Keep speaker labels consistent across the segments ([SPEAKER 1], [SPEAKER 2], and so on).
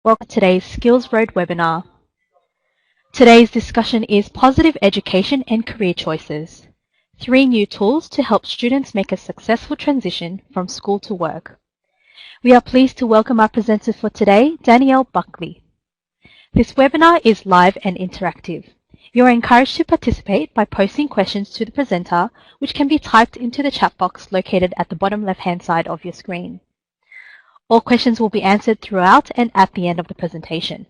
[SPEAKER 1] Welcome to today's Skills Road webinar. Today's discussion is Positive Education and Career Choices, 3 new tools to help students make a successful transition from school to work. We are pleased to welcome our presenter for today, Danielle Buckley. This webinar is live and interactive. You are encouraged to participate by posting questions to the presenter, which can be typed into the chat box located at the bottom left-hand side of your screen. All questions will be answered throughout and at the end of the presentation.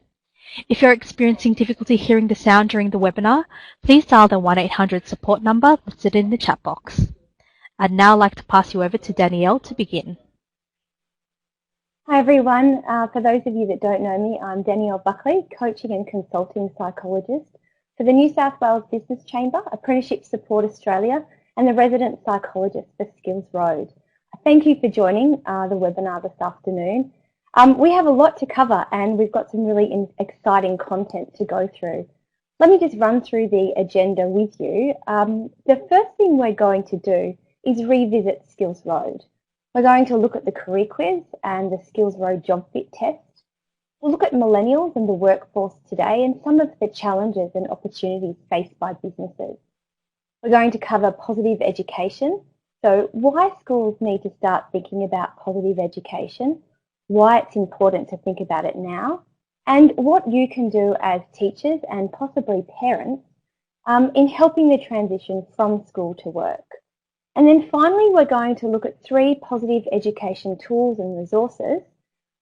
[SPEAKER 1] If you're experiencing difficulty hearing the sound during the webinar, please dial the 1-800 support number listed in the chat box. I'd now like to pass you over to Danielle to begin.
[SPEAKER 2] Hi everyone, for those of you that don't know me, I'm Danielle Buckley, Coaching and Consulting Psychologist for the New South Wales Business Chamber, Apprenticeship Support Australia and the Resident Psychologist for Skills Road. Thank you for joining the webinar this afternoon. We have a lot to cover and we've got some really exciting content to go through. Let me just run through the agenda with you. The first thing we're going to do is revisit Skills Road. We're going to look at the career quiz and the Skills Road job fit test. We'll look at millennials and the workforce today and some of the challenges and opportunities faced by businesses. We're going to cover positive education. So why schools need to start thinking about positive education, why it's important to think about it now, and what you can do as teachers and possibly parents in helping the transition from school to work. And then finally, we're going to look at 3 positive education tools and resources,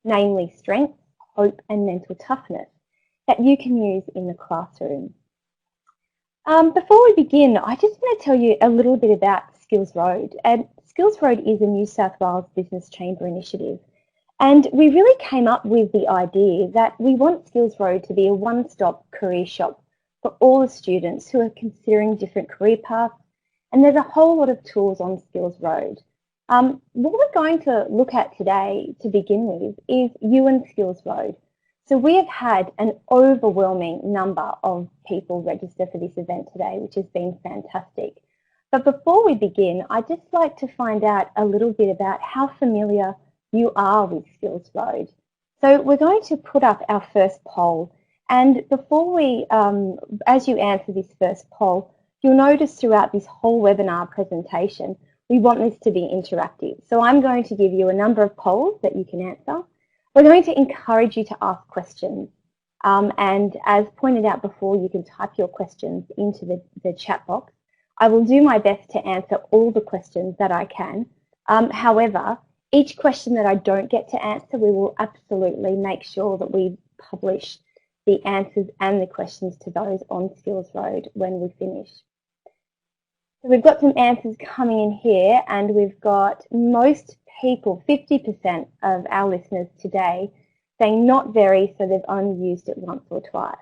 [SPEAKER 2] namely strengths, hope and mental toughness, that you can use in the classroom. Before we begin, I just want to tell you a little bit about Skills Road. And Skills Road is a New South Wales Business Chamber initiative. And we really came up with the idea that we want Skills Road to be a one-stop career shop for all the students who are considering different career paths. And there's a whole lot of tools on Skills Road. What we're going to look at today to begin with is you and Skills Road. So we have had an overwhelming number of people register for this event today, which has been fantastic. But before we begin, I'd just like to find out a little bit about how familiar you are with Skills Road. So we're going to put up our first poll. And before we, as you answer this first poll, you'll notice throughout this whole webinar presentation, we want this to be interactive. So I'm going to give you a number of polls that you can answer. We're going to encourage you to ask questions. And as pointed out before, you can type your questions into the chat box. I will do my best to answer all the questions that I can. However, each question that I don't get to answer, we will absolutely make sure that we publish the answers and the questions to those on Skills Road when we finish. So we've got some answers coming in here and we've got most people, 50% of our listeners today, saying not very, so they've only used it once or twice,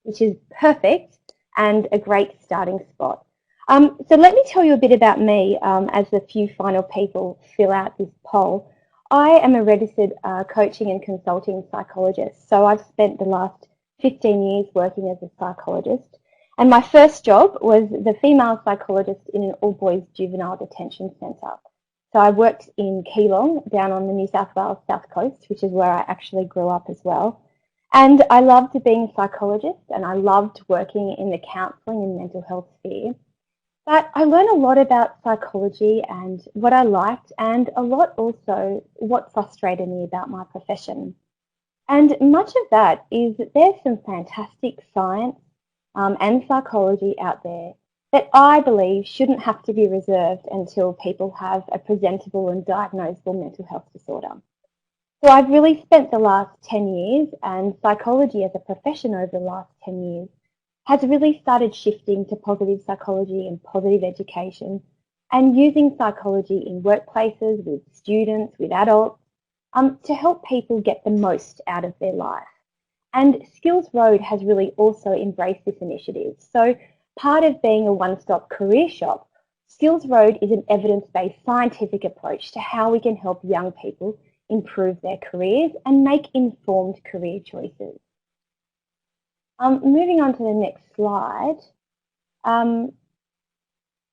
[SPEAKER 2] which is perfect and a great starting spot. So let me tell you a bit about me as the few final people fill out this poll. I am a registered coaching and consulting psychologist, so I've spent the last 15 years working as a psychologist. And my first job was the female psychologist in an all-boys juvenile detention centre. So I worked in Keelong, down on the New South Wales South Coast, which is where I actually grew up as well. And I loved being a psychologist and I loved working in the counselling and mental health sphere. But I learned a lot about psychology and what I liked and a lot also what frustrated me about my profession. And much of that is that there's some fantastic science and psychology out there that I believe shouldn't have to be reserved until people have a presentable and diagnosable mental health disorder. So I've really spent the last 10 years and psychology as a profession over the last 10 years has really started shifting to positive psychology and positive education and using psychology in workplaces, with students, with adults, to help people get the most out of their life. And Skills Road has really also embraced this initiative. So part of being a one-stop career shop, Skills Road is an evidence-based scientific approach to how we can help young people improve their careers and make informed career choices. Moving on to the next slide.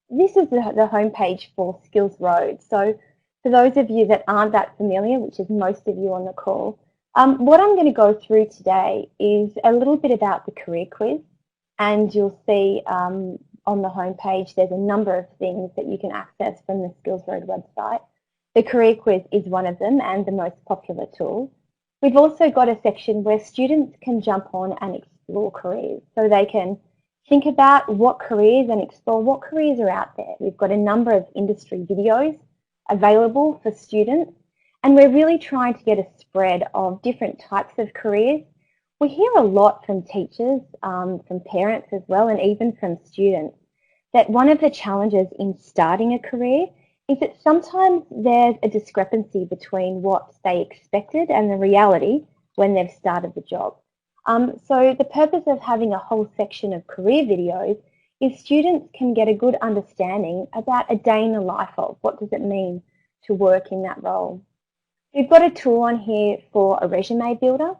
[SPEAKER 2] This is the homepage for Skills Road. So for those of you that aren't that familiar, which is most of you on the call, What I'm going to go through today is a little bit about the career quiz, and you'll see on the homepage there's a number of things that you can access from the Skills Road website. The career quiz is one of them and the most popular tool. We've also got a section where students can jump on and explore careers, so they can think about what careers and explore what careers are out there. We've got a number of industry videos available for students, and we're really trying to get a spread of different types of careers. We hear a lot from teachers, from parents as well, and even from students, that one of the challenges in starting a career is that sometimes there's a discrepancy between what they expected and the reality when they've started the job. So the purpose of having a whole section of career videos is students can get a good understanding about a day in the life of what does it mean to work in that role. We've got a tool on here for a resume builder,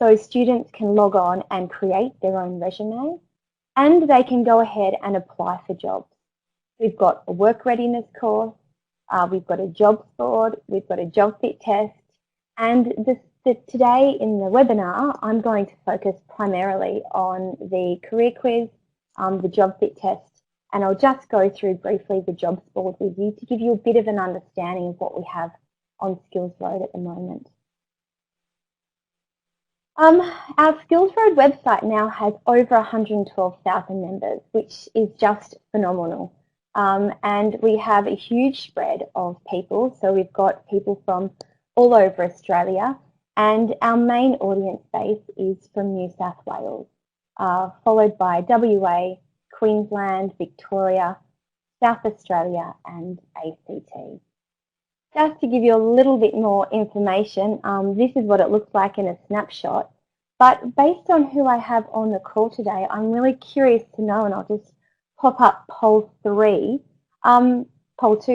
[SPEAKER 2] so students can log on and create their own resume, and they can go ahead and apply for jobs. We've got a work readiness course, we've got a jobs board, we've got a job fit test, and today in the webinar I'm going to focus primarily on the career quiz, the job fit test, and I'll just go through briefly the jobs board with you to give you a bit of an understanding of what we have on Skills Road at the moment. Our Skills Road website now has over 112,000 members, which is just phenomenal. And we have a huge spread of people, so we've got people from all over Australia, and our main audience base is from New South Wales, followed by WA, Queensland, Victoria, South Australia and ACT. Just to give you a little bit more information, this is what it looks like in a snapshot, but based on who I have on the call today, I'm really curious to know, and I'll just pop up poll 2,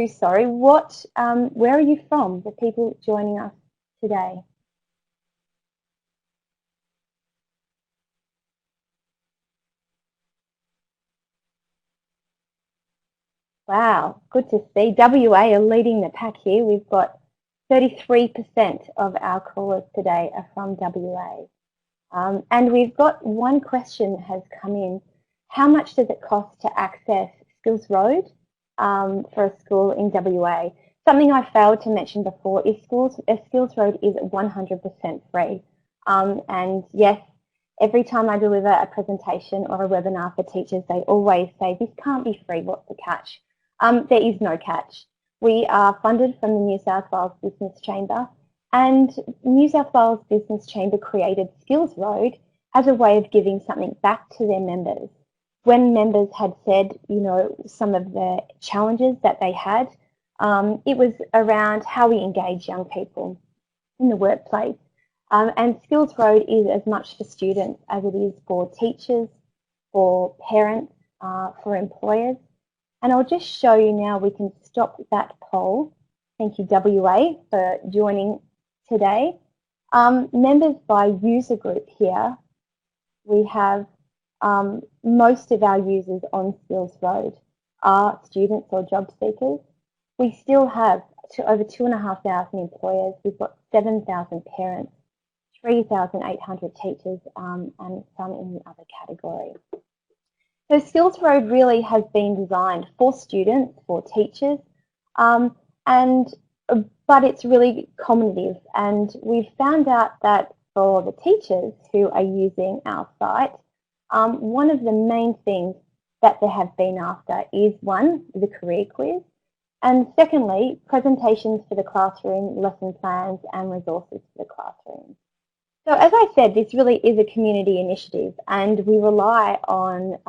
[SPEAKER 2] sorry, where are you from, the people joining us today? Wow, good to see. WA are leading the pack here. We've got 33% of our callers today are from WA. And we've got one question has come in. How much does it cost to access Skills Road for a school in WA? Something I failed to mention before is Skills Road is 100% free. And yes, every time I deliver a presentation or a webinar for teachers, they always say, this can't be free, what's the catch? There is no catch. We are funded from the New South Wales Business Chamber, and New South Wales Business Chamber created Skills Road as a way of giving something back to their members. When members had said, you know, some of the challenges that they had, it was around how we engage young people in the workplace. And Skills Road is as much for students as it is for teachers, for parents, for employers. And I'll just show you now, we can stop that poll. Thank you, WA, for joining today. Members by user group here, we have most of our users on Skills Road are students or job seekers. We still have over 2,500 employers. We've got 7,000 parents, 3,800 teachers, and some in the other category. So Skills Road really has been designed for students, for teachers, but it's really cumulative. And we've found out that for the teachers who are using our site, one of the main things that they have been after is, one, the career quiz, and secondly, presentations for the classroom, lesson plans and resources for the classroom. So as I said, this really is a community initiative, and we rely on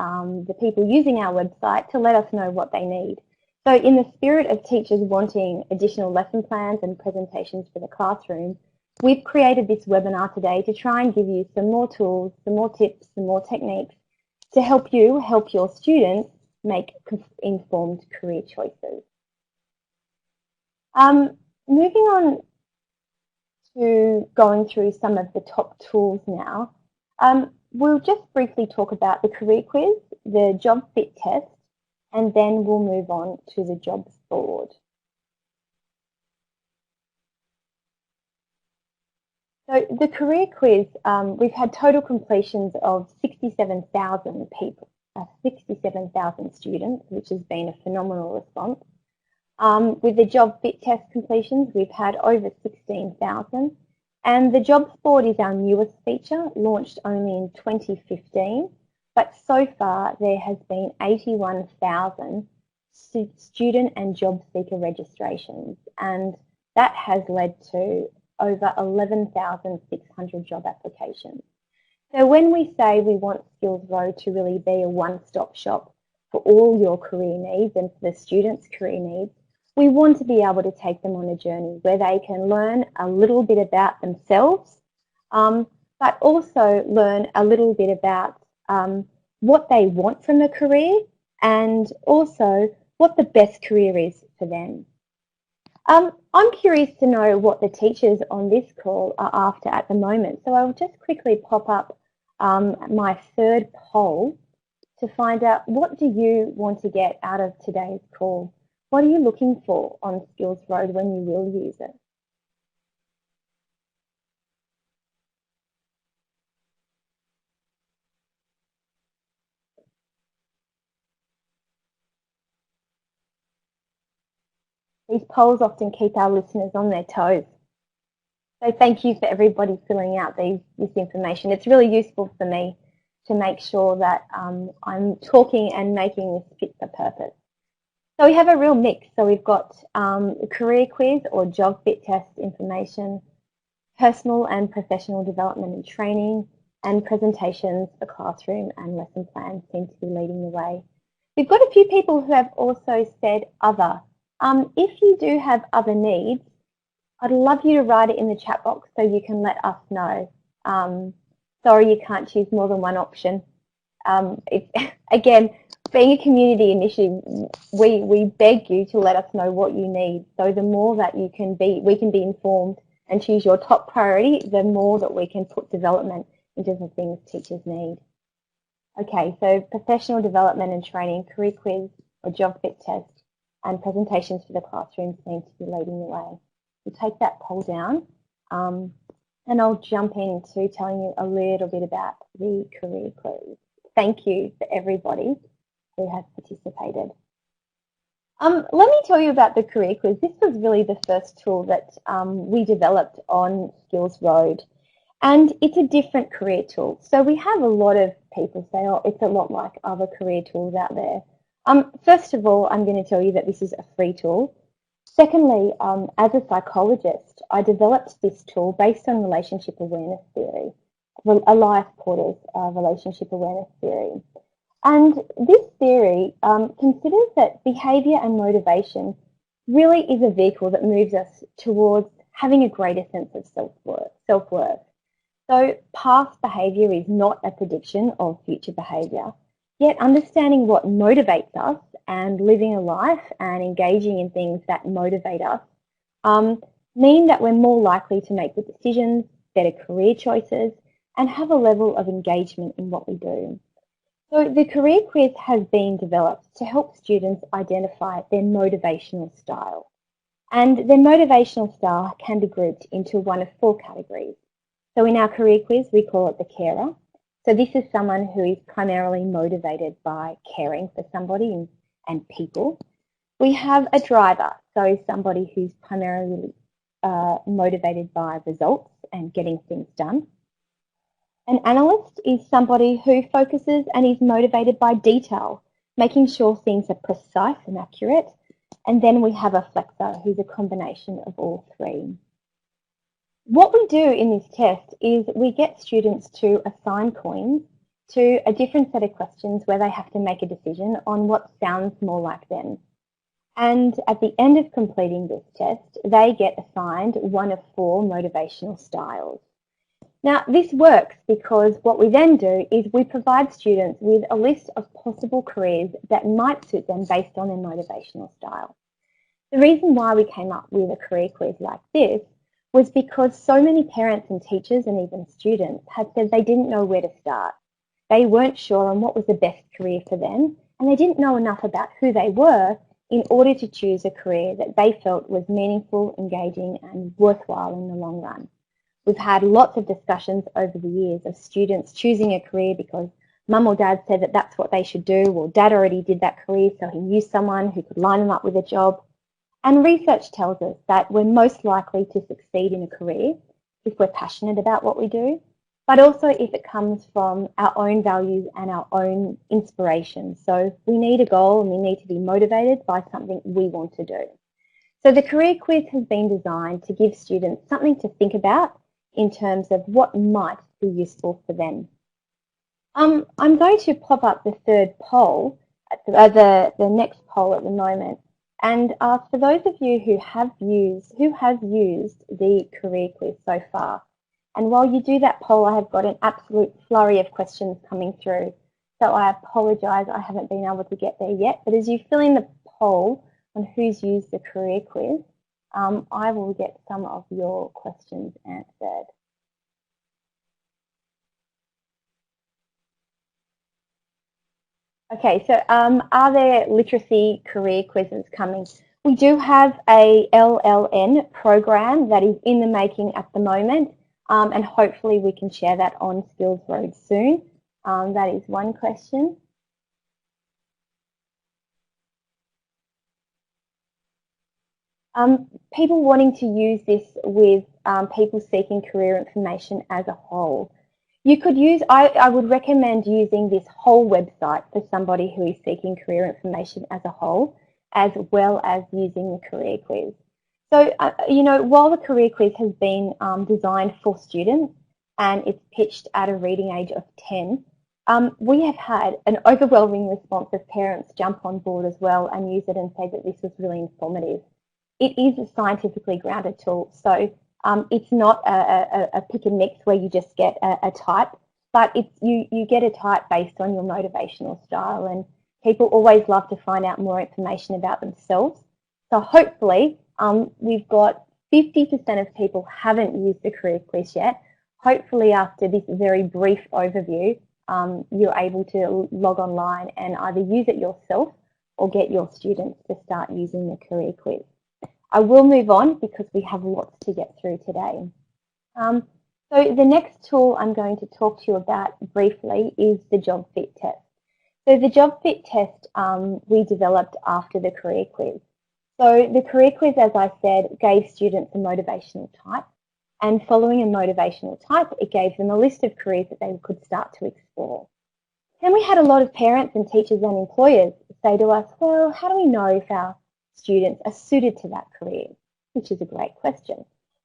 [SPEAKER 2] the people using our website to let us know what they need. So in the spirit of teachers wanting additional lesson plans and presentations for the classroom, we've created this webinar today to try and give you some more tools, some more tips, some more techniques to help you help your students make informed career choices. Moving on to going through some of the top tools now, we'll just briefly talk about the career quiz, the job fit test, and then we'll move on to the jobs board. So the career quiz, we've had total completions of 67,000 people, 67,000 students, which has been a phenomenal response. With the job fit test completions, we've had over 16,000. And the Jobs Board is our newest feature, launched only in 2015. But so far, there has been 81,000 student and job seeker registrations. And that has led to over 11,600 job applications. So when we say we want Skills Road to really be a one-stop shop for all your career needs and for the students' career needs, we want to be able to take them on a journey where they can learn a little bit about themselves, but also learn a little bit about what they want from a career and also what the best career is for them. I'm curious to know what the teachers on this call are after at the moment, so I'll just quickly pop up my third poll to find out, what do you want to get out of today's call? What are you looking for on Skills Road when you will use it? These polls often keep our listeners on their toes. So thank you for everybody filling out this information. It's really useful for me to make sure that I'm talking and making this fit for purpose. So we have a real mix. So we've got career quiz or job fit test information, personal and professional development and training, and presentations for classroom and lesson plans seem to be leading the way. We've got a few people who have also said other. If you do have other needs, I'd love you to write it in the chat box so you can let us know. Sorry, you can't choose more than one option. Again, being a community initiative, we beg you to let us know what you need. So the more that we can be informed and choose your top priority, the more that we can put development into the things teachers need. Okay, so professional development and training, career quiz or job fit test, and presentations for the classroom seem to be leading the way. We'll take that poll down and I'll jump into telling you a little bit about the career quiz. Thank you for everybody who has participated. Let me tell you about the career quiz. This was really the first tool that we developed on Skills Road, and it's a different career tool. So we have a lot of people say, oh, it's a lot like other career tools out there. First of all, I'm going to tell you that this is a free tool. Secondly, as a psychologist, I developed this tool based on relationship awareness theory, Elias Porter's relationship awareness theory. And this theory considers that behaviour and motivation really is a vehicle that moves us towards having a greater sense of self-worth. So past behaviour is not a prediction of future behaviour, yet understanding what motivates us and living a life and engaging in things that motivate us mean that we're more likely to make good decisions, better career choices, and have a level of engagement in what we do. So the career quiz has been developed to help students identify their motivational style. And their motivational style can be grouped into one of four categories. So in our career quiz, we call it the carer. So this is someone who is primarily motivated by caring for somebody and people. We have a driver, so somebody who's primarily motivated by results and getting things done. An analyst is somebody who focuses and is motivated by detail, making sure things are precise and accurate. And then we have a flexor, who's a combination of all three. What we do in this test is we get students to assign coins to a different set of questions where they have to make a decision on what sounds more like them. And at the end of completing this test, they get assigned one of four motivational styles. Now, this works because what we then do is we provide students with a list of possible careers that might suit them based on their motivational style. The reason why we came up with a career quiz like this was because so many parents and teachers and even students had said they didn't know where to start. They weren't sure on what was the best career for them, and they didn't know enough about who they were in order to choose a career that they felt was meaningful, engaging, and worthwhile in the long run. We've had lots of discussions over the years of students choosing a career because mum or dad said that that's what they should do, or dad already did that career, so he knew someone who could line them up with a job. And research tells us that we're most likely to succeed in a career if we're passionate about what we do, but also if it comes from our own values and our own inspiration. So we need a goal and we need to be motivated by something we want to do. So the career quiz has been designed to give students something to think about in terms of what might be useful for them. I'm going to pop up the third poll, the next poll at the moment, and ask for those of you who have used the career quiz so far. And while you do that poll, I have got an absolute flurry of questions coming through. So I apologise, I haven't been able to get there yet. But as you fill in the poll on who's used the career quiz, I will get some of your questions answered. Okay, so are there literacy career quizzes coming? We do have a LLN program that is in the making at the moment, and hopefully we can share that on Skills Road soon. That is one question. People wanting to use this with people seeking career information as a whole. You could use, I would recommend using this whole website for somebody who is seeking career information as a whole, as well as using the career quiz. So, you know, while the career quiz has been designed for students and it's pitched at a reading age of 10, we have had an overwhelming response of parents jump on board as well and use it and say that this was really informative. It is a scientifically grounded tool, so it's not a pick and mix where you just get a type, but you get a type based on your motivational style, and people always love to find out more information about themselves. So hopefully we've got 50% of people haven't used the career quiz yet. Hopefully after this very brief overview, you're able to log online and either use it yourself or get your students to start using the career quiz. I will move on because we have lots to get through today. So the next tool I'm going to talk to you about briefly is the Job Fit Test. So the Job Fit Test we developed after the career quiz. So the career quiz, as I said, gave students a motivational type, and following a motivational type, it gave them a list of careers that they could start to explore. Then we had a lot of parents and teachers and employers say to us, well, how do we know if our students are suited to that career? Which is a great question.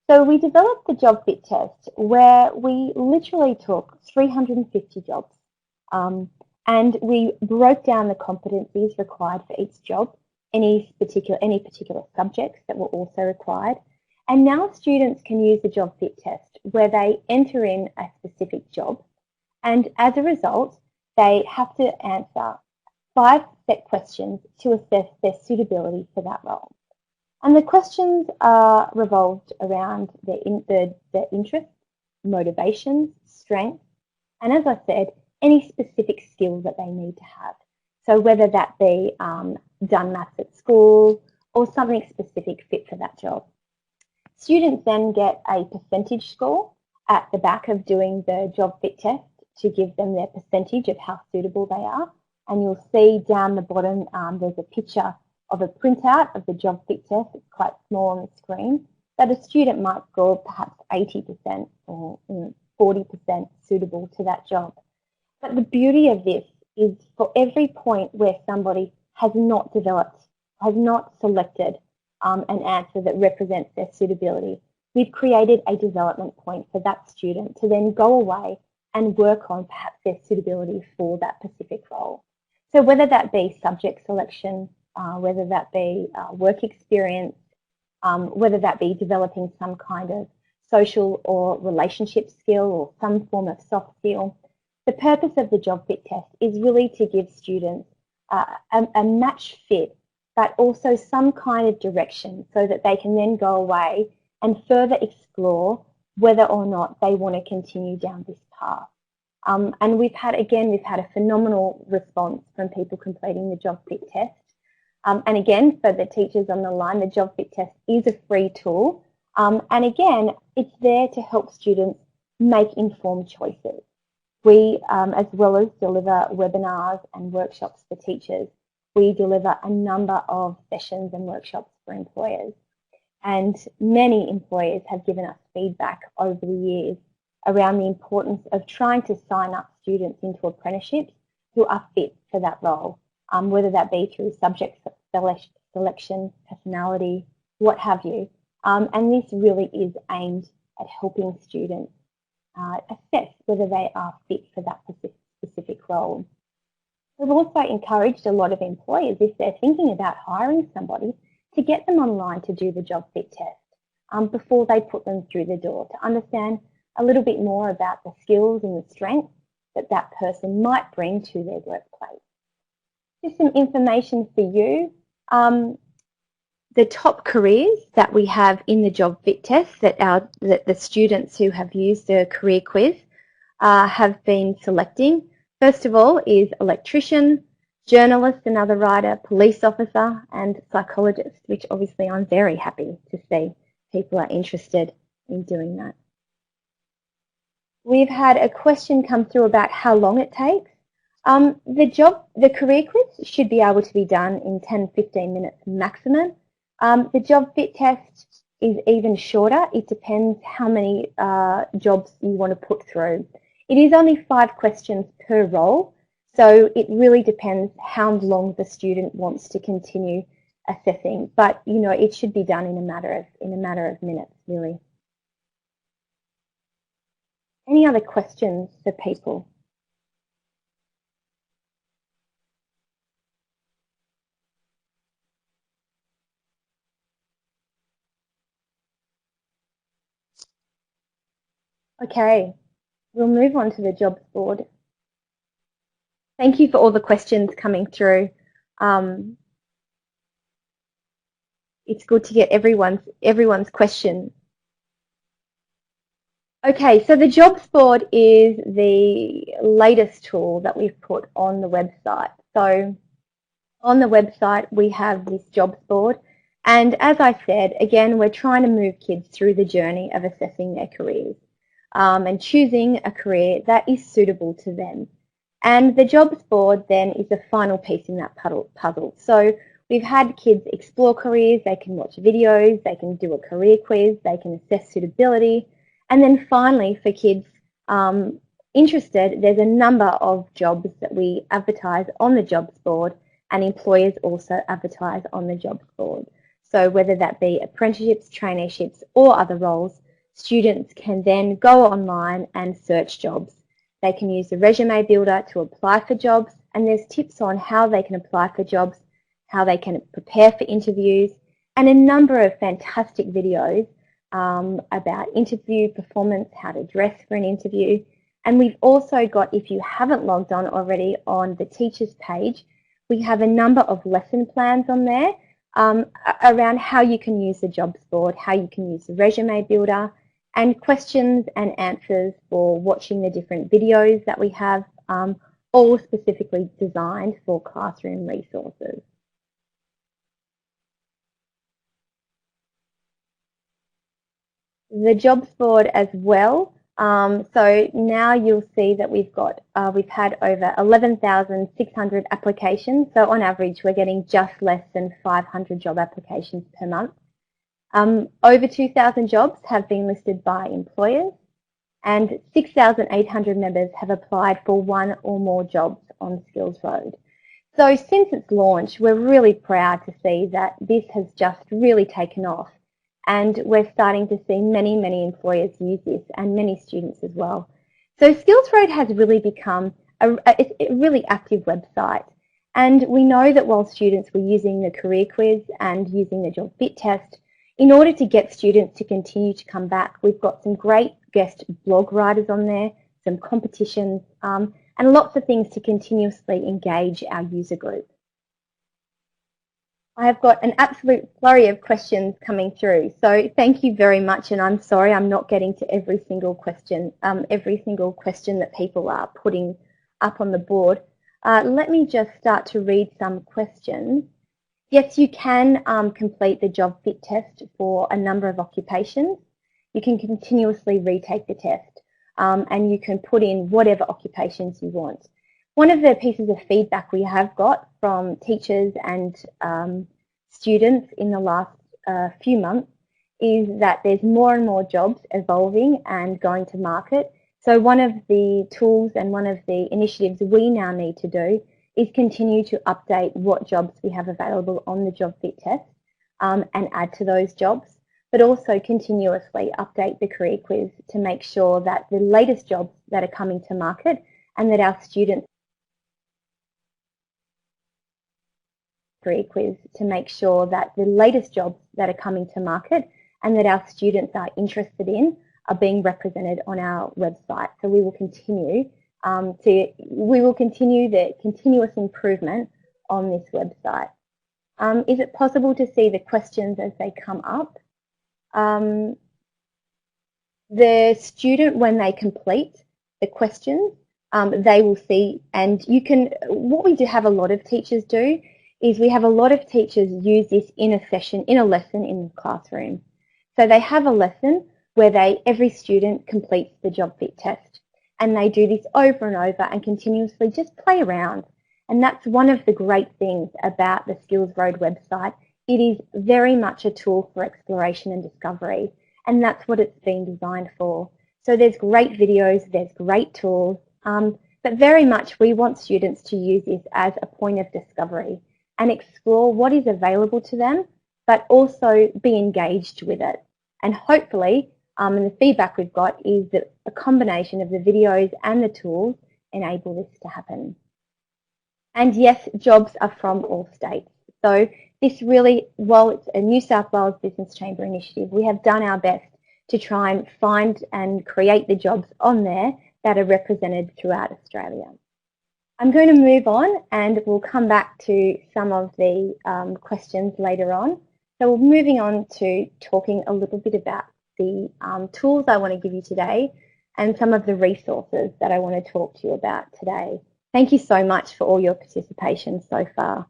[SPEAKER 2] So we developed the Job Fit Test where we literally took 350 jobs and we broke down the competencies required for each job, any particular subjects that were also required. And now students can use the Job Fit Test where they enter in a specific job, and as a result, they have to answer 5 set questions to assess their suitability for that role. And the questions are revolved around their interests, motivations, strengths, and as I said, any specific skills that they need to have. So whether that be done maths at school or something specific fit for that job. Students then get a percentage score at the back of doing the Job Fit Test to give them their percentage of how suitable they are. And you'll see down the bottom there's a picture of a printout of the Job Fit Test. It's quite small on the screen, that a student might score perhaps 80% or 40% suitable to that job. But the beauty of this is for every point where somebody has not selected an answer that represents their suitability, we've created a development point for that student to then go away and work on perhaps their suitability for that specific role. So whether that be subject selection, whether that be work experience, whether that be developing some kind of social or relationship skill or some form of soft skill, the purpose of the Job Fit Test is really to give students a match fit, but also some kind of direction so that they can then go away and further explore whether or not they want to continue down this path. And we've had a phenomenal response from people completing the Job Fit Test. And again, for the teachers on the line, the Job Fit Test is a free tool. And again, it's there to help students make informed choices. We, as well as deliver webinars and workshops for teachers, we deliver a number of sessions and workshops for employers. And many employers have given us feedback over the years around the importance of trying to sign up students into apprenticeships who are fit for that role, whether that be through subject selection, personality, what have you. And this really is aimed at helping students assess whether they are fit for that specific role. We've also encouraged a lot of employers, if they're thinking about hiring somebody, to get them online to do the job fit test before they put them through the door, to understand a little bit more about the skills and the strengths that that person might bring to their workplace. Just some information for you. The top careers that we have in the job fit test that the students who have used the career quiz have been selecting. First of all is electrician, journalist, another writer, police officer, and psychologist, which obviously I'm very happy to see people are interested in doing that. We've had a question come through about how long it takes. The career quiz should be able to be done in 10-15 minutes maximum. The job fit test is even shorter. It depends how many jobs you want to put through. It is only 5 questions per role, so it really depends how long the student wants to continue assessing. But you know, it should be done in a matter of minutes, really. Any other questions for people? Okay, we'll move on to the jobs board. Thank you for all the questions coming through. It's good to get everyone's question. Okay, so the jobs board is the latest tool that we've put on the website. So on the website we have this jobs board, and as I said, again, we're trying to move kids through the journey of assessing their careers and choosing a career that is suitable to them. And the jobs board then is the final piece in that puzzle. So we've had kids explore careers, they can watch videos, they can do a career quiz, they can assess suitability, and then finally for kids interested, there's a number of jobs that we advertise on the jobs board, and employers also advertise on the jobs board. So whether that be apprenticeships, traineeships or other roles, students can then go online and search jobs. They can use the resume builder to apply for jobs, and there's tips on how they can apply for jobs, how they can prepare for interviews, and a number of fantastic videos about interview performance, how to dress for an interview. And we've also got, if you haven't logged on already, on the teachers page, we have a number of lesson plans on there around how you can use the jobs board, how you can use the resume builder, and questions and answers for watching the different videos that we have, all specifically designed for classroom resources. The jobs board as well. So now you'll see that we've had over 11,600 applications. So on average, we're getting just less than 500 job applications per month. Over 2,000 jobs have been listed by employers, and 6,800 members have applied for 1 or more jobs on Skills Road. So since its launch, we're really proud to see that this has just really taken off. And we're starting to see many, many employers use this, and many students as well. So Skills Road has really become a really active website. And we know that while students were using the career quiz and using the job fit test, in order to get students to continue to come back, we've got some great guest blog writers on there, some competitions, and lots of things to continuously engage our user group. I have got an absolute flurry of questions coming through, so thank you very much, and I'm sorry I'm not getting to every single question that people are putting up on the board. Let me just start to read some questions. Yes, you can complete the job fit test for a number of occupations. You can continuously retake the test and you can put in whatever occupations you want. One of the pieces of feedback we have got from teachers and students in the last few months is that there's more and more jobs evolving and going to market. So one of the tools and one of the initiatives we now need to do is continue to update what jobs we have available on the job fit test and add to those jobs, but also continuously update the career quiz to make sure that the latest jobs that are coming to market and that our students career quiz to make sure that the latest jobs that are coming to market and that our students are interested in are being represented on our website. So we will continue the continuous improvement on this website. Is it possible to see the questions as they come up? The student, when they complete the questions, they will see, and you can, what we do have a lot of teachers do is we have a lot of teachers use this in a session, in a lesson in the classroom. So they have a lesson where every student completes the job fit test, and they do this over and over and continuously just play around. And that's one of the great things about the Skills Road website. It is very much a tool for exploration and discovery, and that's what it's been designed for. So there's great videos, there's great tools, but very much we want students to use this as a point of discovery and explore what is available to them, but also be engaged with it. And hopefully, and the feedback we've got is that a combination of the videos and the tools enable this to happen. And yes, jobs are from all states. So this really, while it's a New South Wales Business Chamber initiative, we have done our best to try and find and create the jobs on there that are represented throughout Australia. I'm going to move on and we'll come back to some of the questions later on. So we're moving on to talking a little bit about the tools I want to give you today and some of the resources that I want to talk to you about today. Thank you so much for all your participation so far.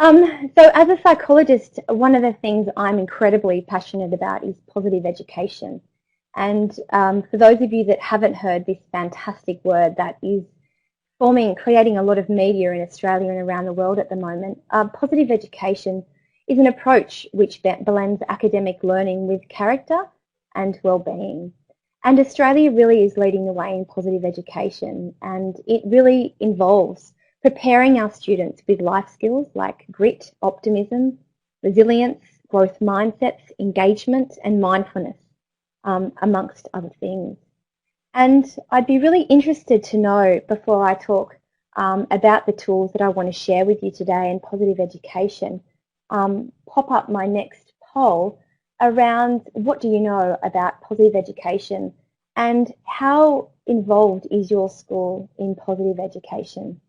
[SPEAKER 2] So as a psychologist, one of the things I'm incredibly passionate about is positive education. And for those of you that haven't heard this fantastic word that is creating a lot of media in Australia and around the world at the moment, positive education is an approach which blends academic learning with character and well-being. And Australia really is leading the way in positive education, and it really involves preparing our students with life skills like grit, optimism, resilience, growth mindsets, engagement and mindfulness, amongst other things. And I'd be really interested to know, before I talk about the tools that I want to share with you today in positive education, pop up my next poll around what do you know about positive education and how involved is your school in positive education?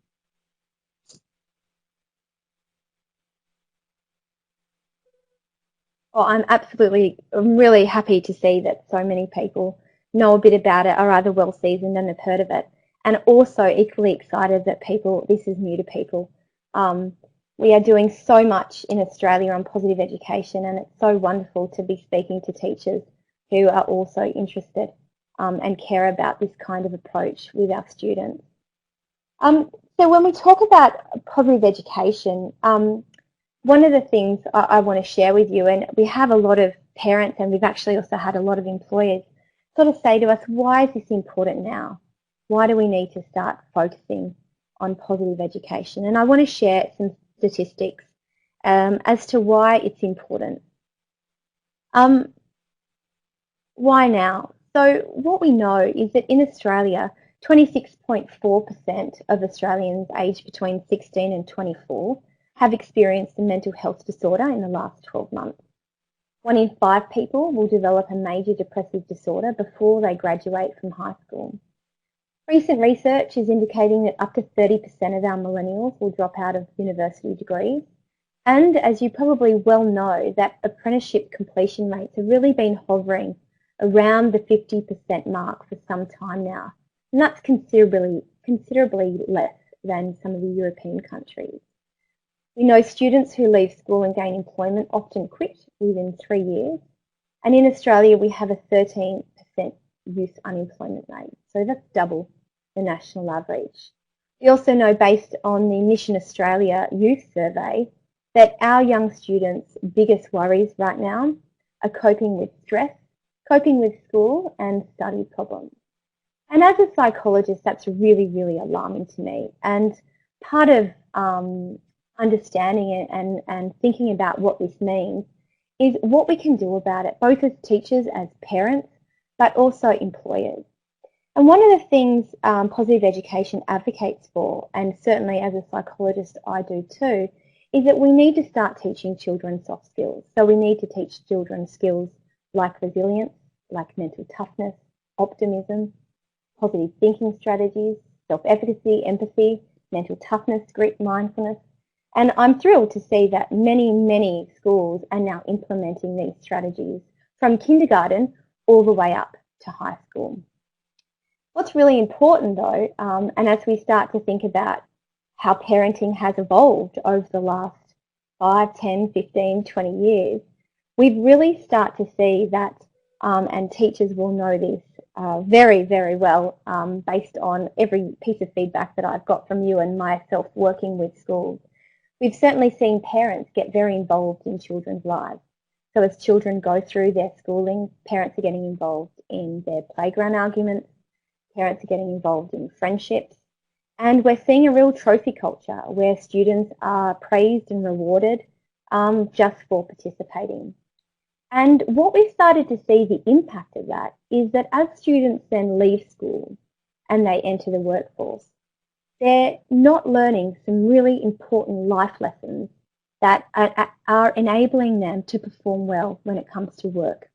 [SPEAKER 2] Oh, I'm really happy to see that so many people know a bit about it, are either well seasoned and have heard of it, and also equally excited that this is new to people. We are doing so much in Australia on positive education, and it's so wonderful to be speaking to teachers who are also interested and care about this kind of approach with our students. So when we talk about positive education, one of the things I want to share with you, and we have a lot of parents and we've actually also had a lot of employers sort of say to us, why is this important now? Why do we need to start focusing on positive education? And I want to share some statistics as to why it's important. Why now? So what we know is that in Australia, 26.4% of Australians aged between 16 and 24 have experienced a mental health disorder in the last 12 months. 1 in 5 people will develop a major depressive disorder before they graduate from high school. Recent research is indicating that up to 30% of our millennials will drop out of university degrees. And as you probably well know, that apprenticeship completion rates have really been hovering around the 50% mark for some time now. And that's considerably less than some of the European countries. We know students who leave school and gain employment often quit within 3 years. And in Australia, we have a 13% youth unemployment rate. So that's double the national average. We also know, based on the Mission Australia Youth Survey, that our young students' biggest worries right now are coping with stress, coping with school and study problems. And as a psychologist, that's really, really alarming to me. And part of understanding it and thinking about what this means is what we can do about it, both as teachers, as parents, but also employers. And one of the things Positive Education advocates for, and certainly as a psychologist I do too, is that we need to start teaching children soft skills. So we need to teach children skills like resilience, like mental toughness, optimism, positive thinking strategies, self-efficacy, empathy, mental toughness, grit, mindfulness. And I'm thrilled to see that many, many schools are now implementing these strategies from kindergarten all the way up to high school. What's really important though, and as we start to think about how parenting has evolved over the last 5, 10, 15, 20 years, we really start to see that, and teachers will know this very, very well based on every piece of feedback that I've got from you and myself working with schools. We've certainly seen parents get very involved in children's lives. So as children go through their schooling, parents are getting involved in their playground arguments, parents are getting involved in friendships, and we're seeing a real trophy culture where students are praised and rewarded just for participating. And what we've started to see the impact of that is that as students then leave school and they enter the workforce, they're not learning some really important life lessons that are enabling them to perform well when it comes to work.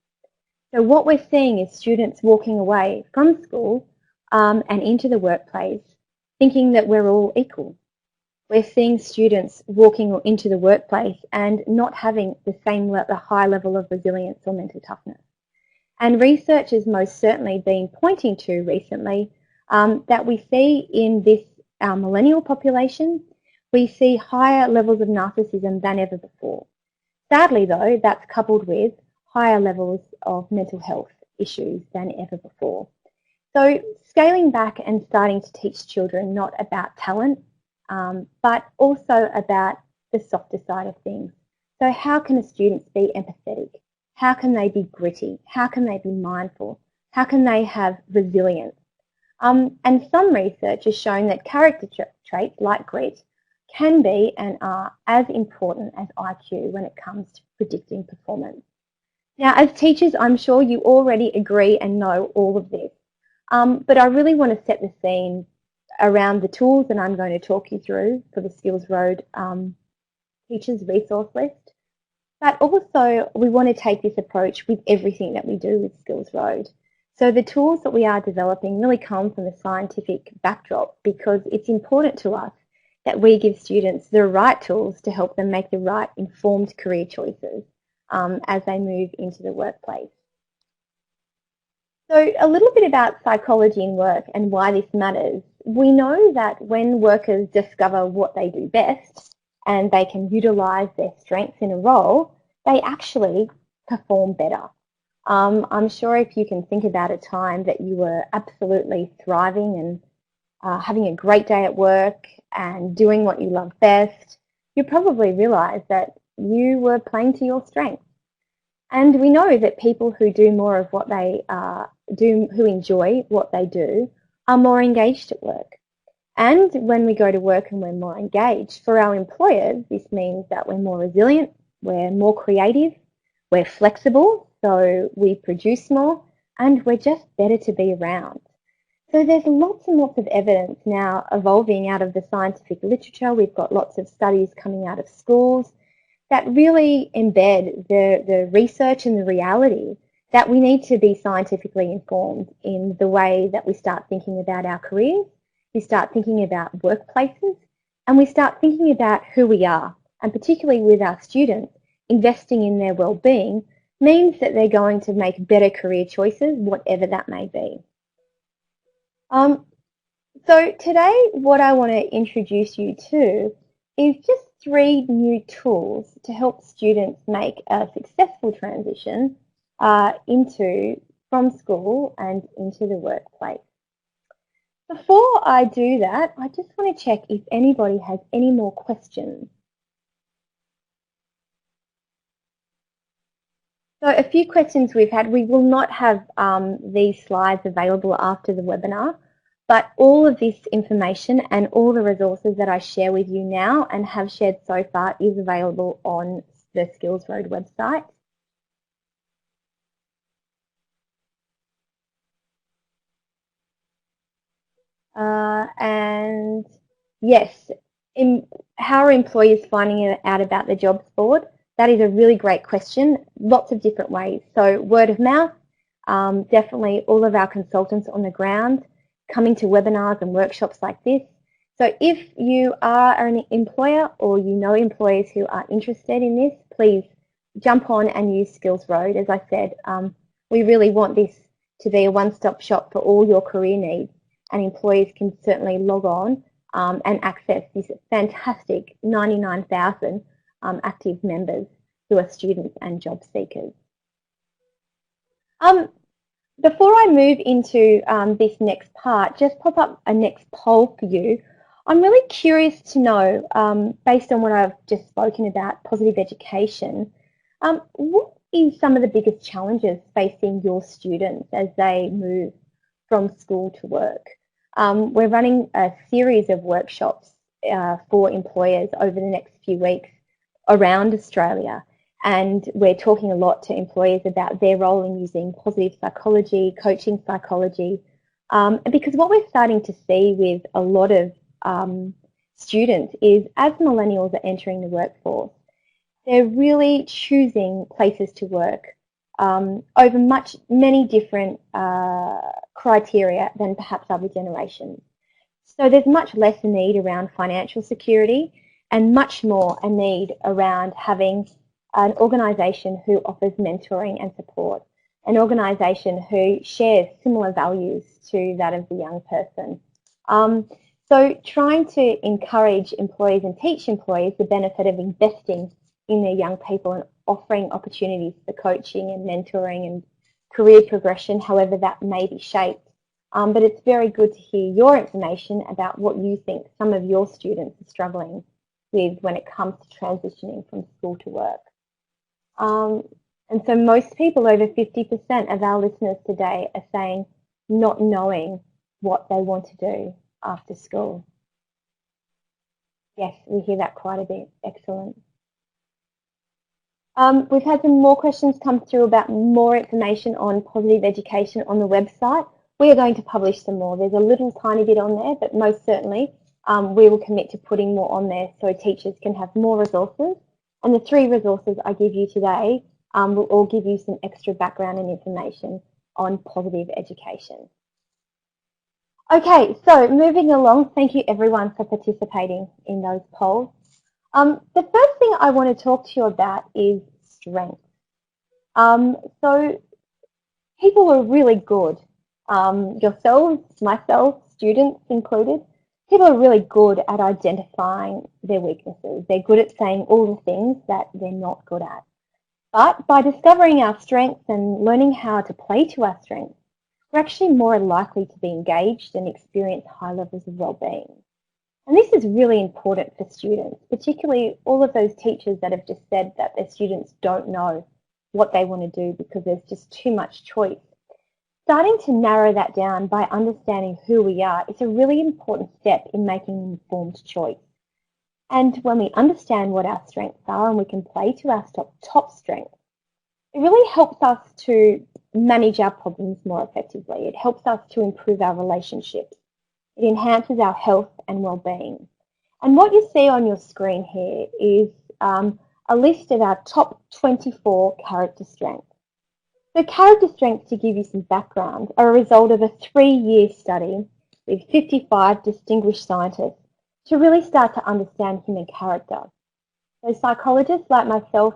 [SPEAKER 2] So what we're seeing is students walking away from school and into the workplace thinking that we're all equal. We're seeing students walking into the workplace and not having the high level of resilience or mental toughness. And research has most certainly been pointing to recently that we see in this our millennial population, we see higher levels of narcissism than ever before. Sadly though, that's coupled with higher levels of mental health issues than ever before. So scaling back and starting to teach children not about talent, but also about the softer side of things. So how can students be empathetic? How can they be gritty? How can they be mindful? How can they have resilience? And some research has shown that character traits like grit can be and are as important as IQ when it comes to predicting performance. Now, as teachers, I'm sure you already agree and know all of this, but I really want to set the scene around the tools that I'm going to talk you through for the Skills Road Teachers Resource List. But also, we want to take this approach with everything that we do with Skills Road. So the tools that we are developing really come from the scientific backdrop because it's important to us that we give students the right tools to help them make the right informed career choices as they move into the workplace. So a little bit about psychology in work and why this matters. We know that when workers discover what they do best and they can utilise their strengths in a role, they actually perform better. I'm sure if you can think about a time that you were absolutely thriving and having a great day at work and doing what you love best, you probably realise that you were playing to your strengths. And we know that people who do more of what they do, who enjoy what they do, are more engaged at work. And when we go to work and we're more engaged, for our employers, this means that we're more resilient, we're more creative, we're flexible, so we produce more, and we're just better to be around. So there's lots and lots of evidence now evolving out of the scientific literature. We've got lots of studies coming out of schools that really embed the research and the reality that we need to be scientifically informed in the way that we start thinking about our careers, we start thinking about workplaces, and we start thinking about who we are. And particularly with our students, investing in their well-being means that they're going to make better career choices, whatever that may be. So today, what I want to introduce you to is just 3 new tools to help students make a successful transition from school and into the workplace. Before I do that, I just want to check if anybody has any more questions. So a few questions we've had. We will not have these slides available after the webinar, but all of this information and all the resources that I share with you now and have shared so far is available on the Skills Road website. And yes, how are employers finding out about the jobs board? That is a really great question. Lots of different ways. So word of mouth, definitely all of our consultants on the ground coming to webinars and workshops like this. So if you are an employer or you know employers who are interested in this, please jump on and use Skills Road. As I said, we really want this to be a one-stop shop for all your career needs, and employers can certainly log on and access this fantastic 99,000 active members who are students and job seekers. Before I move into this next part, just pop up a next poll for you. I'm really curious to know, based on what I've just spoken about, positive education, what is some of the biggest challenges facing your students as they move from school to work? We're running a series of workshops for employers over the next few weeks around Australia, and we're talking a lot to employers about their role in using positive psychology, coaching psychology, because what we're starting to see with a lot of students is as millennials are entering the workforce, they're really choosing places to work over many different criteria than perhaps other generations. So there's much less a need around financial security and much more a need around having an organisation who offers mentoring and support, an organisation who shares similar values to that of the young person. So trying to encourage employees and teach employees the benefit of investing in their young people and offering opportunities for coaching and mentoring and career progression, however that may be shaped. But it's very good to hear your information about what you think some of your students are struggling with when it comes to transitioning from school to work. And so most people, over 50% of our listeners today, are saying not knowing what they want to do after school. Yes, we hear that quite a bit. Excellent. We've had some more questions come through about more information on positive education on the website. We are going to publish some more. There's a little tiny bit on there, but most certainly we will commit to putting more on there so teachers can have more resources. And the 3 resources I give you today will all give you some extra background and information on positive education. Okay, so moving along, thank you everyone for participating in those polls. The first thing I want to talk to you about is strength. So people are really good, yourselves, myself, students included, people are really good at identifying their weaknesses. They're good at saying all the things that they're not good at. But by discovering our strengths and learning how to play to our strengths, we're actually more likely to be engaged and experience high levels of well-being. And this is really important for students, particularly all of those teachers that have just said that their students don't know what they want to do because there's just too much choice. Starting to narrow that down by understanding who we are is a really important step in making an informed choice. And when we understand what our strengths are and we can play to our top strengths, it really helps us to manage our problems more effectively. It helps us to improve our relationships. It enhances our health and well-being. And what you see on your screen here is a list of our top 24 character strengths. So character strengths, to give you some background, are a result of a 3-year study with 55 distinguished scientists to really start to understand human character. So psychologists like myself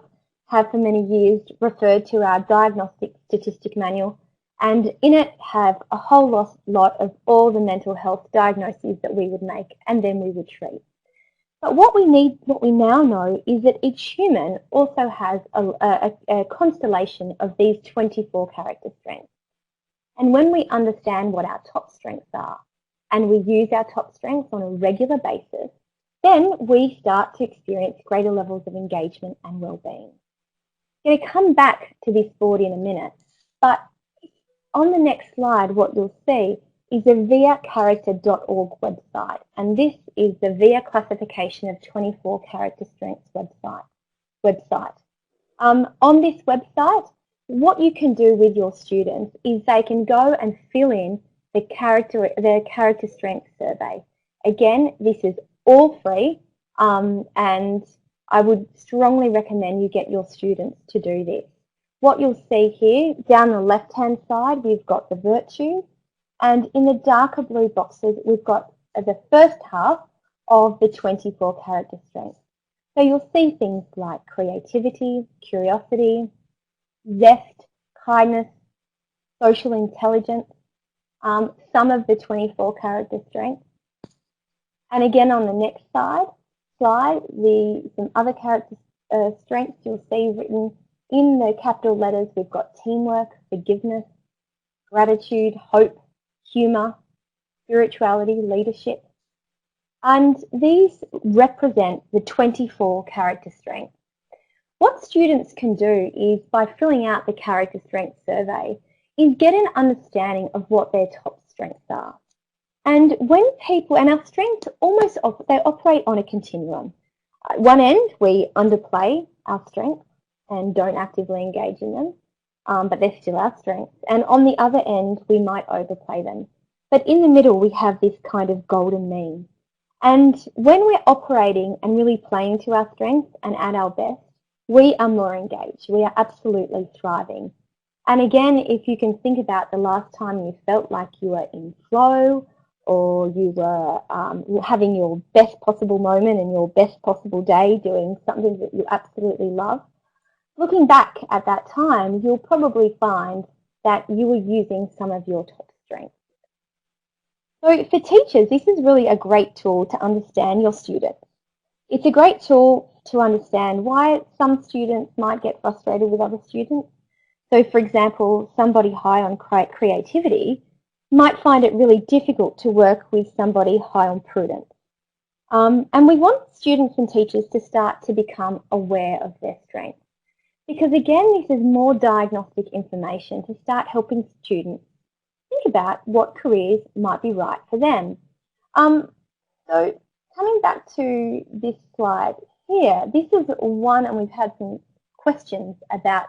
[SPEAKER 2] have for many years referred to our diagnostic statistic manual, and in it have a whole lot of all the mental health diagnoses that we would make and then we would treat. But what we now know is that each human also has a constellation of these 24 character strengths. And when we understand what our top strengths are, and we use our top strengths on a regular basis, then we start to experience greater levels of engagement and well-being. I'm going to come back to this board in a minute, but on the next slide, what you'll see is the viacharacter.org website, and this is the VIA classification of 24 character strengths website. On this website, what you can do with your students is they can go and fill in the character strength survey. Again, this is all free, and I would strongly recommend you get your students to do this. What you'll see here, down the left-hand side, we've got the virtues, and in the darker blue boxes, we've got the first half of the 24 character strengths. So you'll see things like creativity, curiosity, zest, kindness, social intelligence, some of the 24 character strengths. And again, on the next slide, some other character strengths you'll see written in the capital letters. We've got teamwork, forgiveness, gratitude, hope, humour, spirituality, leadership. And these represent the 24 character strengths. What students can do is, by filling out the character strength survey, is get an understanding of what their top strengths are. And our strengths they operate on a continuum. At one end, we underplay our strengths and don't actively engage in them, but they're still our strengths. And on the other end, we might overplay them. But in the middle, we have this kind of golden mean. And when we're operating and really playing to our strengths and at our best, we are more engaged. We are absolutely thriving. And again, if you can think about the last time you felt like you were in flow, or you were having your best possible moment and your best possible day doing something that you absolutely love, looking back at that time, you'll probably find that you were using some of your top strengths. So for teachers, this is really a great tool to understand your students. It's a great tool to understand why some students might get frustrated with other students. So for example, somebody high on creativity might find it really difficult to work with somebody high on prudence. And we want students and teachers to start to become aware of their strengths. Because again, this is more diagnostic information to start helping students think about what careers might be right for them. So coming back to this slide here, this is one, and we've had some questions about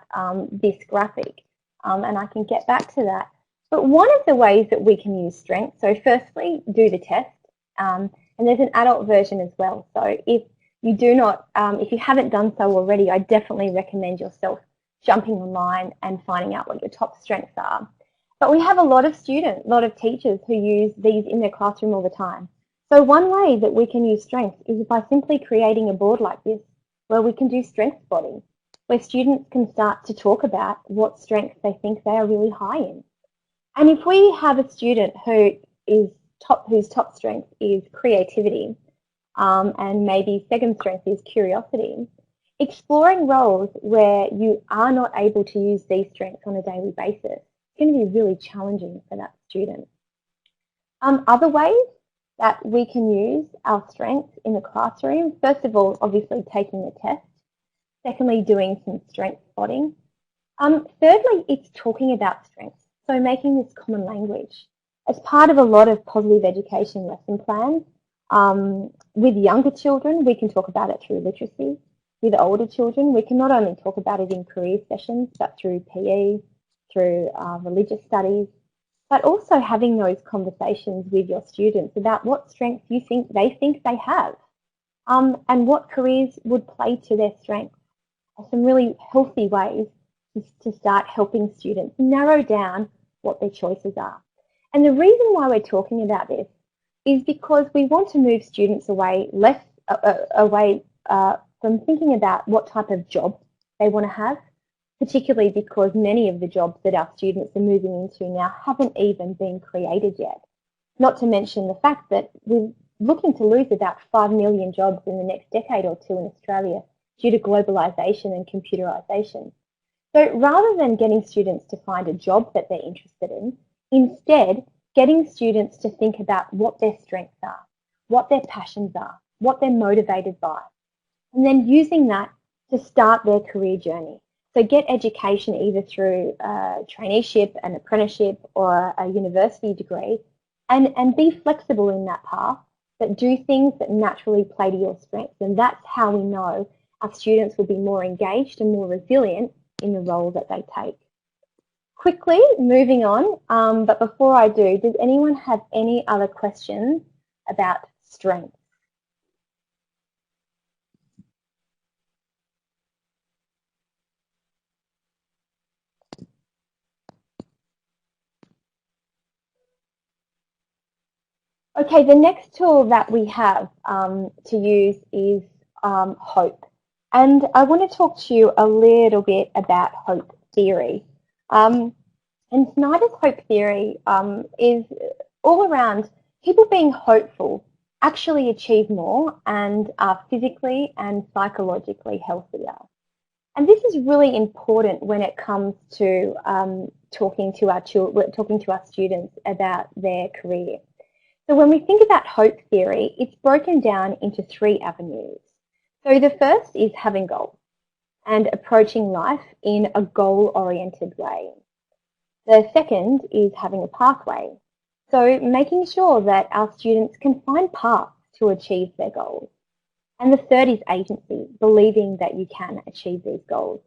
[SPEAKER 2] this graphic, and I can get back to that. But one of the ways that we can use strengths, so firstly, do the test, and there's an adult version as well. So if you haven't done so already, I definitely recommend yourself jumping online and finding out what your top strengths are. But we have a lot of teachers who use these in their classroom all the time. So one way that we can use strengths is by simply creating a board like this, where we can do strength spotting, where students can start to talk about what strengths they think they are really high in. And if we have a student whose top strength is creativity, and maybe second strength is curiosity, exploring roles where you are not able to use these strengths on a daily basis is going to be really challenging for that student. Other ways that we can use our strengths in the classroom, first of all, obviously taking the test. Secondly, doing some strength spotting. Thirdly, it's talking about strengths, so making this common language. As part of a lot of positive education lesson plans, with younger children, we can talk about it through literacy. With older children, we can not only talk about it in career sessions, but through PE, through religious studies, but also having those conversations with your students about what strengths you think they have, and what careers would play to their strengths. Some really healthy ways to start helping students narrow down what their choices are. And the reason why we're talking about this is because we want to move students away from thinking about what type of job they want to have, particularly because many of the jobs that our students are moving into now haven't even been created yet. Not to mention the fact that with looking to lose about 5 million jobs in the next decade or two in Australia due to globalisation and computerisation. So rather than getting students to find a job that they're interested in, instead getting students to think about what their strengths are, what their passions are, what they're motivated by, and then using that to start their career journey. So get education either through a traineeship, an apprenticeship, or a university degree, and be flexible in that path, but do things that naturally play to your strengths. And that's how we know our students will be more engaged and more resilient in the role that they take. Quickly, moving on, but before I do, does anyone have any other questions about strengths? Okay, the next tool that we have to use is hope. And I want to talk to you a little bit about hope theory. And Snyder's hope theory is all around people being hopeful actually achieve more and are physically and psychologically healthier. And this is really important when it comes to talking to our students about their career. So when we think about hope theory, it's broken down into 3 avenues. So the first is having goals and approaching life in a goal-oriented way. The second is having a pathway. So making sure that our students can find paths to achieve their goals. And the third is agency, believing that you can achieve these goals.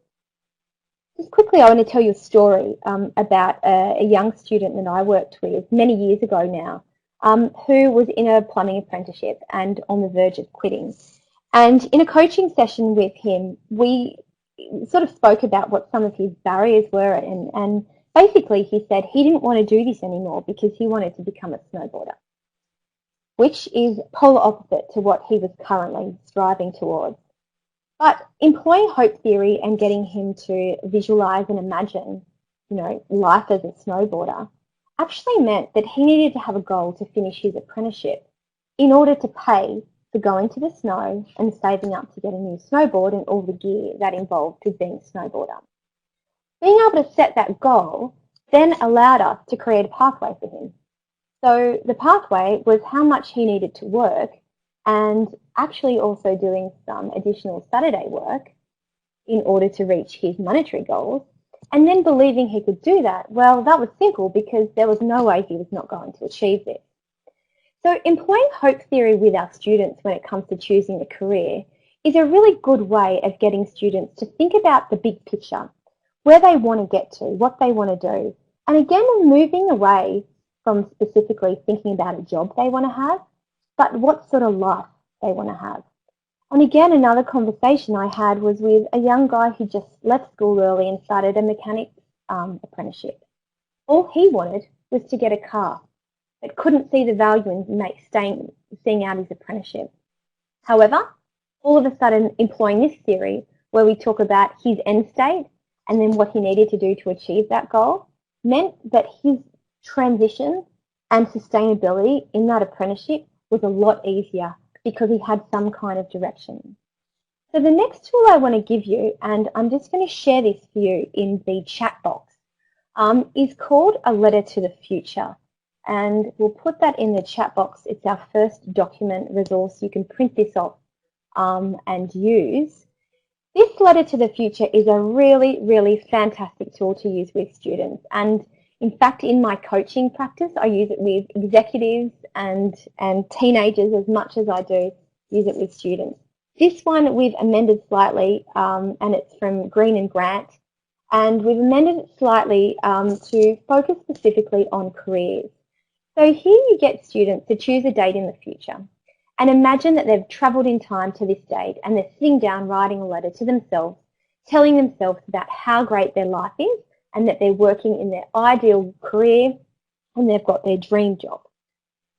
[SPEAKER 2] Just quickly, I want to tell you a story about a young student that I worked with many years ago now, who was in a plumbing apprenticeship and on the verge of quitting. And in a coaching session with him, we sort of spoke about what some of his barriers were, and basically he said he didn't want to do this anymore because he wanted to become a snowboarder, which is polar opposite to what he was currently striving towards. But employing hope theory and getting him to visualize and imagine, life as a snowboarder actually meant that he needed to have a goal to finish his apprenticeship in order to pay for going to the snow and saving up to get a new snowboard and all the gear that involved with being a snowboarder. Being able to set that goal then allowed us to create a pathway for him. So the pathway was how much he needed to work and actually also doing some additional Saturday work in order to reach his monetary goals. And then believing he could do that, well, that was simple because there was no way he was not going to achieve this. So employing hope theory with our students when it comes to choosing a career is a really good way of getting students to think about the big picture, where they want to get to, what they want to do. And again, moving away from specifically thinking about a job they want to have, but what sort of life they want to have. And again, another conversation I had was with a young guy who just left school early and started a mechanics apprenticeship. All he wanted was to get a car, but couldn't see the value in seeing out his apprenticeship. However, all of a sudden, employing this theory, where we talk about his end state and then what he needed to do to achieve that goal, meant that his transition and sustainability in that apprenticeship was a lot easier because he had some kind of direction. So the next tool I want to give you, and I'm just going to share this for you in the chat box, is called A Letter to the Future. And we'll put that in the chat box. It's our first document resource. You can print this off and use. This Letter to the Future is a really, really fantastic tool to use with students. And in fact, in my coaching practice, I use it with executives and teenagers as much as I do use it with students. This one we've amended slightly, and it's from Green and Grant, and we've amended it slightly to focus specifically on careers. So here you get students to choose a date in the future and imagine that they've travelled in time to this date and they're sitting down writing a letter to themselves, telling themselves about how great their life is and that they're working in their ideal career and they've got their dream job.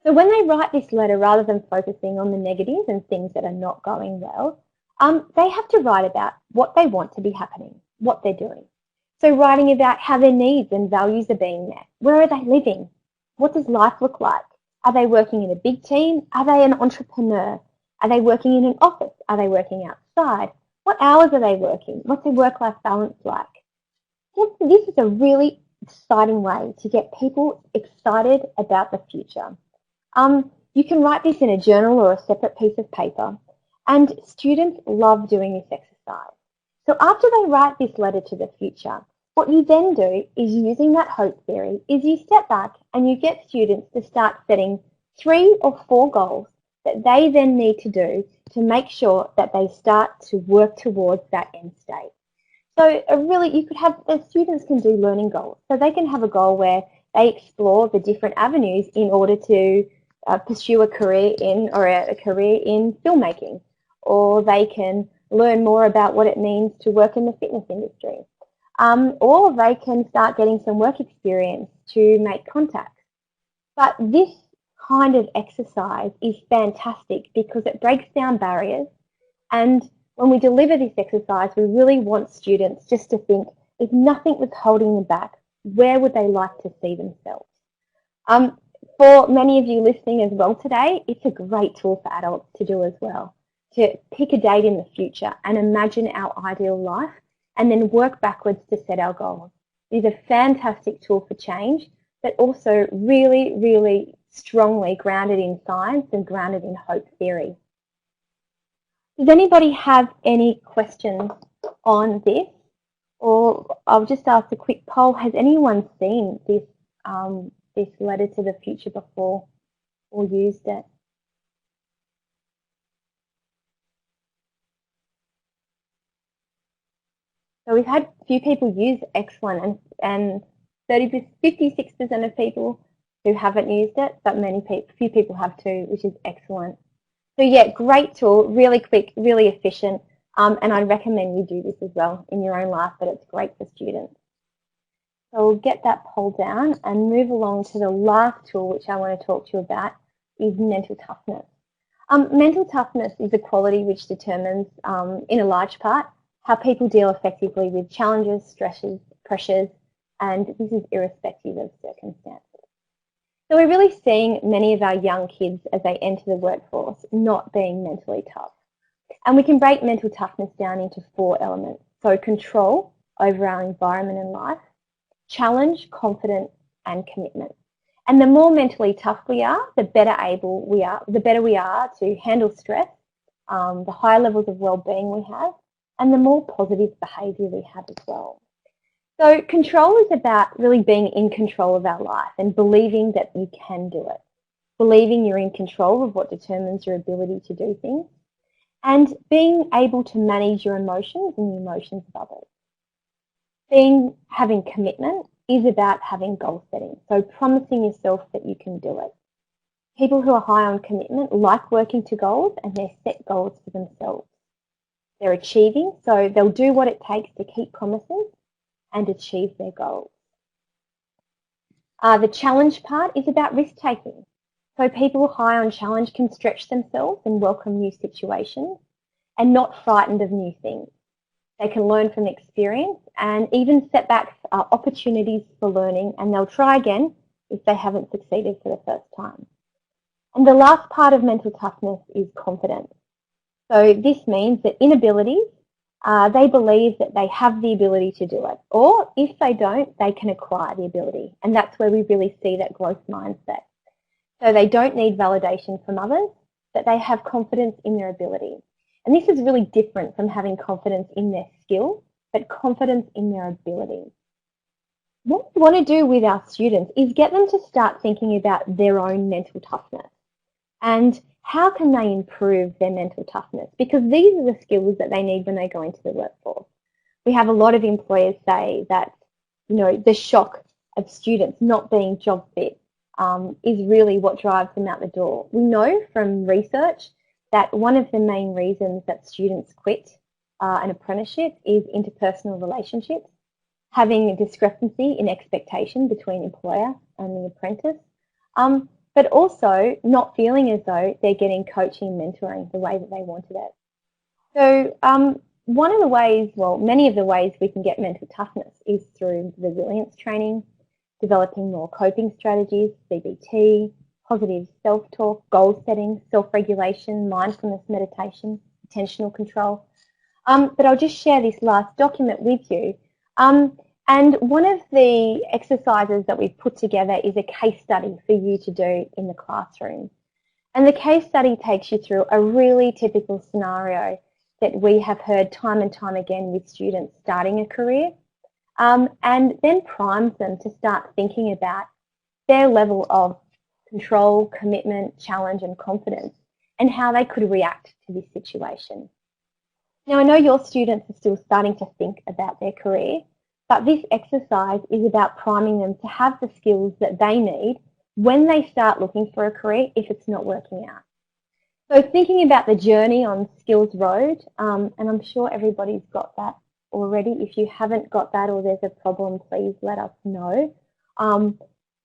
[SPEAKER 2] So when they write this letter, rather than focusing on the negatives and things that are not going well, they have to write about what they want to be happening, what they're doing. So writing about how their needs and values are being met. Where are they living? What does life look like? Are they working in a big team? Are they an entrepreneur? Are they working in an office? Are they working outside? What hours are they working? What's their work-life balance like? This is a really exciting way to get people excited about the future. You can write this in a journal or a separate piece of paper, and students love doing this exercise. So after they write this letter to the future, what you then do is, using that hope theory, is you step back and you get students to start setting 3 or 4 goals that they then need to do to make sure that they start to work towards that end state. So really, you could have, the students can do learning goals. So they can have a goal where they explore the different avenues in order to pursue a career in, or a career in filmmaking, or they can learn more about what it means to work in the fitness industry. Or they can start getting some work experience to make contacts. But this kind of exercise is fantastic because it breaks down barriers, and when we deliver this exercise, we really want students just to think, if nothing was holding them back, where would they like to see themselves? For many of you listening as well today, it's a great tool for adults to do as well, to pick a date in the future and imagine our ideal life and then work backwards to set our goals. It is a fantastic tool for change, but also really, really strongly grounded in science and grounded in hope theory. Does anybody have any questions on this? Or I'll just ask a quick poll. Has anyone seen this, this letter to the future before or used it? So we've had a few people use Excellent, and 56% of people who haven't used it, but few people have too, which is excellent. So yeah, great tool, really quick, really efficient, and I'd recommend you do this as well in your own life, but it's great for students. So we'll get that poll down and move along to the last tool which I want to talk to you about, is mental toughness. Mental toughness is a quality which determines, in a large part, how people deal effectively with challenges, stresses, pressures, and this is irrespective of circumstances. So we're really seeing many of our young kids as they enter the workforce not being mentally tough. And we can break mental toughness down into 4 elements. So control over our environment and life, challenge, confidence, and commitment. And the more mentally tough we are, the better we are to handle stress, the higher levels of well-being we have, and the more positive behaviour we have as well. So control is about really being in control of our life and believing that you can do it. Believing you're in control of what determines your ability to do things, and being able to manage your emotions and the emotions of others. Having commitment is about having goal setting, so promising yourself that you can do it. People who are high on commitment like working to goals, and they set goals for themselves. They're achieving, so they'll do what it takes to keep promises and achieve their goals. The challenge part is about risk-taking. So people high on challenge can stretch themselves and welcome new situations and not frightened of new things. They can learn from experience, and even setbacks are opportunities for learning, and they'll try again if they haven't succeeded for the first time. And the last part of mental toughness is confidence. So this means that inabilities, they believe that they have the ability to do it, or if they don't, they can acquire the ability, and that's where we really see that growth mindset. So they don't need validation from others, but they have confidence in their ability. And this is really different from having confidence in their skill, but confidence in their ability. What we want to do with our students is get them to start thinking about their own mental toughness and how can they improve their mental toughness, because these are the skills that they need when they go into the workforce. We have a lot of employers say that, the shock of students not being job fit is really what drives them out the door. We know from research that one of the main reasons that students quit an apprenticeship is interpersonal relationships, having a discrepancy in expectation between employer and the apprentice, but also not feeling as though they're getting coaching and mentoring the way that they wanted it. So one of the ways, many of the ways we can get mental toughness is through resilience training, developing more coping strategies, CBT, positive self-talk, goal setting, self-regulation, mindfulness, meditation, attentional control. But I'll just share this last document with you. And one of the exercises that we've put together is a case study for you to do in the classroom. And the case study takes you through a really typical scenario that we have heard time and time again with students starting a career, and then primes them to start thinking about their level of control, commitment, challenge and confidence, and how they could react to this situation. Now, I know your students are still starting to think about their career, but this exercise is about priming them to have the skills that they need when they start looking for a career if it's not working out. So thinking about the journey on Skills Road, and I'm sure everybody's got that already. If you haven't got that or there's a problem, please let us know.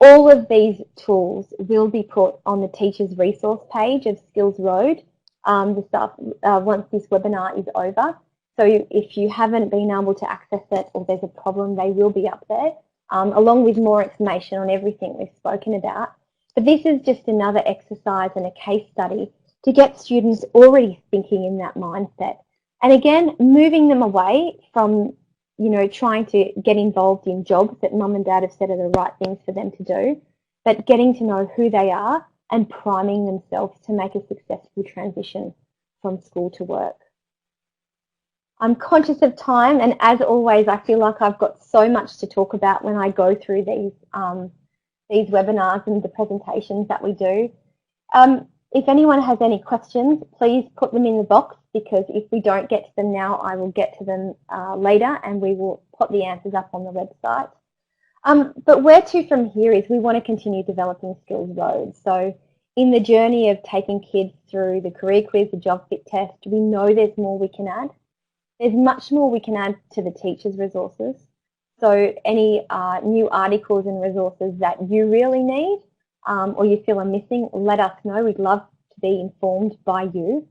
[SPEAKER 2] All of these tools will be put on the teacher's resource page of Skills Road once this webinar is over. So if you haven't been able to access it or there's a problem, they will be up there, along with more information on everything we've spoken about. But this is just another exercise and a case study to get students already thinking in that mindset. And again, moving them away from, trying to get involved in jobs that mum and dad have said are the right things for them to do, but getting to know who they are and priming themselves to make a successful transition from school to work. I'm conscious of time, and as always, I feel like I've got so much to talk about when I go through these webinars and the presentations that we do. If anyone has any questions, please put them in the box, because if we don't get to them now, I will get to them later, and we will put the answers up on the website. But where to from here is we want to continue developing Skills Road. So in the journey of taking kids through the career quiz, the job fit test, we know there's more we can add. There's much more we can add to the teachers' resources. So any new articles and resources that you really need or you feel are missing, let us know. We'd love to be informed by you.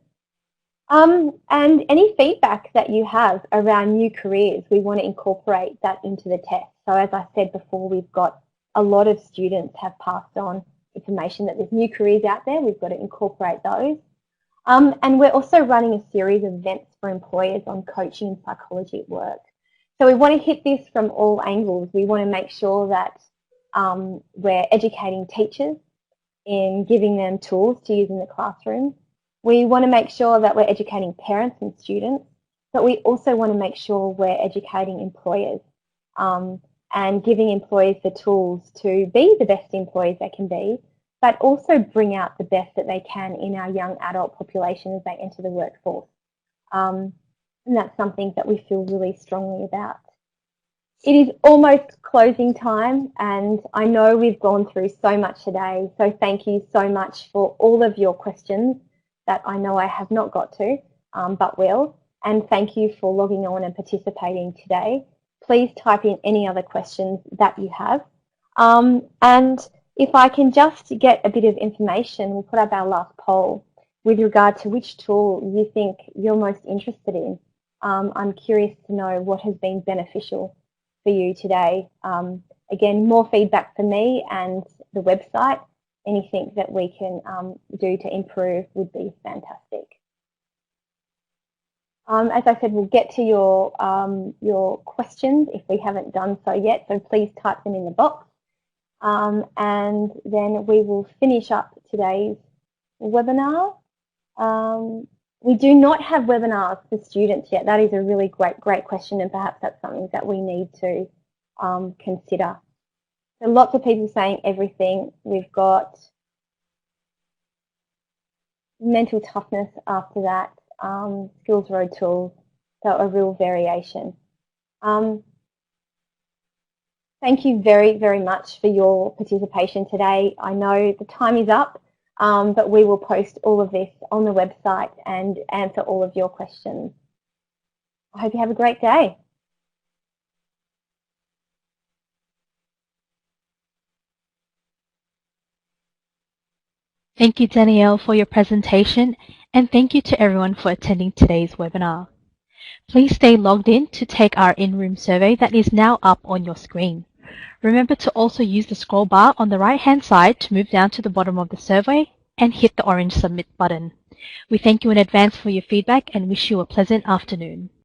[SPEAKER 2] And any feedback that you have around new careers, we want to incorporate that into the test. So as I said before, we've got a lot of students have passed on information that there's new careers out there. We've got to incorporate those. And we're also running a series of events for employers on coaching and psychology at work. So we want to hit this from all angles. We want to make sure that we're educating teachers in giving them tools to use in the classroom. We want to make sure that we're educating parents and students, but we also want to make sure we're educating employers and giving employers the tools to be the best employees they can be, but also bring out the best that they can in our young adult population as they enter the workforce. And that's something that we feel really strongly about. It is almost closing time, and I know we've gone through so much today, so thank you so much for all of your questions that I know I have not got to, but will, and thank you for logging on and participating today. Please type in any other questions that you have. And if I can just get a bit of information, we'll put up our last poll with regard to which tool you think you're most interested in. I'm curious to know what has been beneficial for you today. Again, more feedback for me and the website. Anything that we can do to improve would be fantastic. As I said, we'll get to your questions if we haven't done so yet, so please type them in the box. And then we will finish up today's webinar. We do not have webinars for students yet. That is a really great question, and perhaps that's something that we need to consider. So lots of people saying everything. We've got mental toughness after that, Skills Road tools, so a real variation. Thank you very much for your participation today. I know the time is up, but we will post all of this on the website and answer all of your questions. I hope you have a great day.
[SPEAKER 1] Thank you, Danielle, for your presentation, and thank you to everyone for attending today's webinar. Please stay logged in to take our in-room survey that is now up on your screen. Remember to also use the scroll bar on the right-hand side to move down to the bottom of the survey and hit the orange submit button. We thank you in advance for your feedback and wish you a pleasant afternoon.